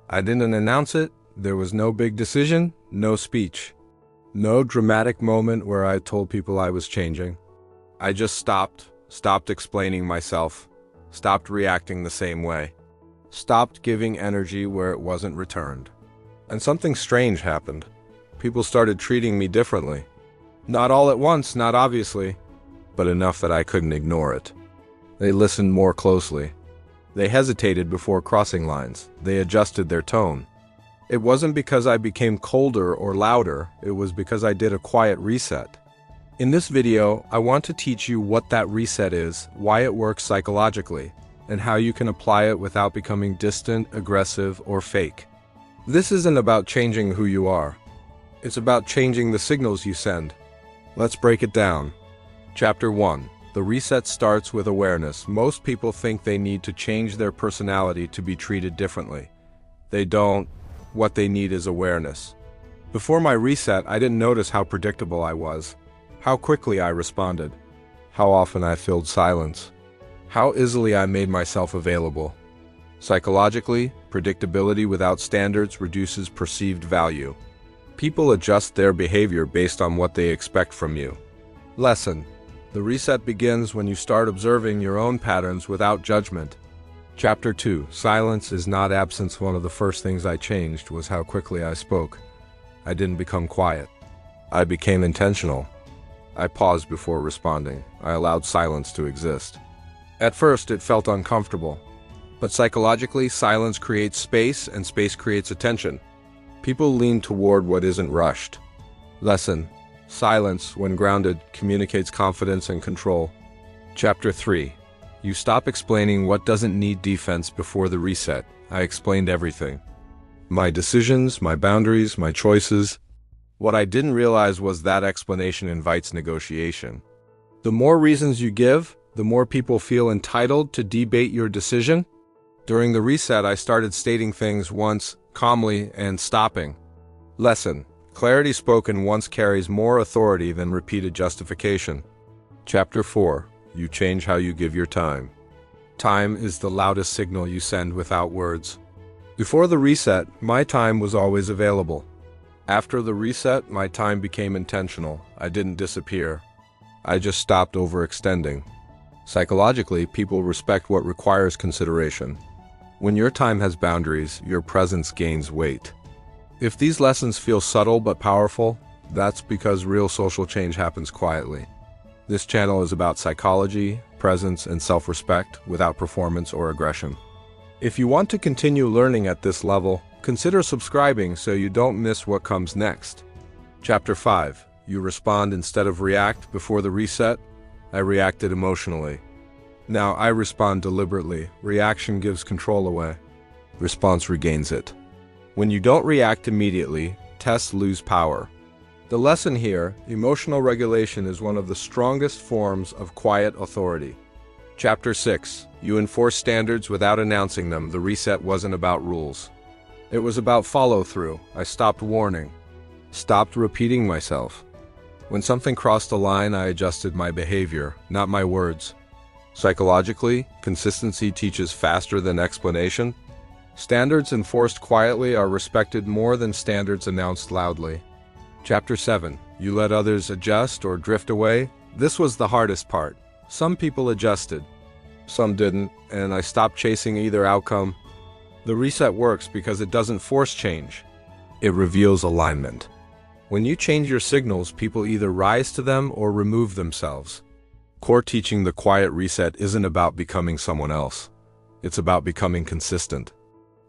I didn't announce it, there was no big decision, no speech. No dramatic moment where I told people I was changing. I just stopped explaining myself, stopped reacting the same way, stopped giving energy where it wasn't returned. And something strange happened. People started treating me differently. Not all at once, not obviously, but enough that I couldn't ignore it. They listened more closely. They hesitated before crossing lines. They adjusted their tone. It wasn't because I became colder or louder, it was because I did a quiet reset. In this video, I want to teach you what that reset is, why it works psychologically, and how you can apply it without becoming distant, aggressive, or fake. This isn't about changing who you are. It's about changing the signals you send. Let's break it down. Chapter 1. The reset starts with awareness. Most people think they need to change their personality to be treated differently. They don't. What they need is awareness. Before my reset, I didn't notice how predictable I was, how quickly I responded, how often I filled silence, how easily I made myself available. Psychologically, predictability without standards reduces perceived value. People adjust their behavior based on what they expect from you. Lesson. The reset begins when you start observing your own patterns without judgment. Chapter 2. Silence is not absence. One of the first things I changed was how quickly I spoke. I didn't become quiet. I became intentional. I paused before responding. I allowed silence to exist. At first, it felt uncomfortable. But psychologically, silence creates space, and space creates attention. People lean toward what isn't rushed. Lesson. Silence, when grounded, communicates confidence and control. Chapter 3. You stop explaining what doesn't need defense before the reset. I explained everything. My decisions, my boundaries, my choices. What I didn't realize was that explanation invites negotiation. The more reasons you give, the more people feel entitled to debate your decision. During the reset, I started stating things once, calmly, and stopping. Lesson. Clarity spoken once carries more authority than repeated justification. Chapter 4. You change how you give your time. Time is the loudest signal you send without words. Before the reset, my time was always available. After the reset, my time became intentional. I didn't disappear. I just stopped overextending. Psychologically, people respect what requires consideration. When your time has boundaries, your presence gains weight. If these lessons feel subtle but powerful, that's because real social change happens quietly. This channel is about psychology, presence, and self-respect without performance or aggression. If you want to continue learning at this level, consider subscribing so you don't miss what comes next. Chapter 5. You respond instead of react. Before the reset, I reacted emotionally. Now I respond deliberately. Reaction gives control away. Response regains it. When you don't react immediately, tests lose power. The lesson here, emotional regulation is one of the strongest forms of quiet authority. Chapter 6. You enforce standards without announcing them. The reset wasn't about rules. It was about follow-through. I stopped warning, stopped repeating myself. When something crossed the line, I adjusted my behavior, not my words. Psychologically, consistency teaches faster than explanation. Standards enforced quietly are respected more than standards announced loudly. Chapter 7. You let others adjust or drift away. This was the hardest part. Some people adjusted, some didn't, and I stopped chasing either outcome. The reset works because it doesn't force change. It reveals alignment. When you change your signals, people either rise to them or remove themselves. Core teaching. The quiet reset isn't about becoming someone else. It's about becoming consistent.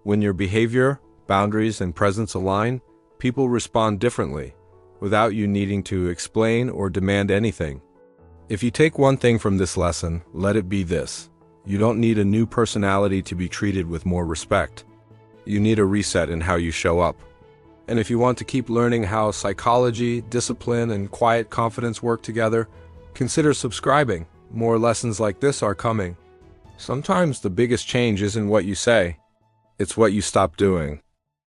When your behavior, boundaries, and presence align, people respond differently, without you needing to explain or demand anything. If you take one thing from this lesson, let it be this. You don't need a new personality to be treated with more respect. You need a reset in how you show up. And if you want to keep learning how psychology, discipline, and quiet confidence work together, consider subscribing. More lessons like this are coming. Sometimes the biggest change isn't what you say. It's what you stop doing.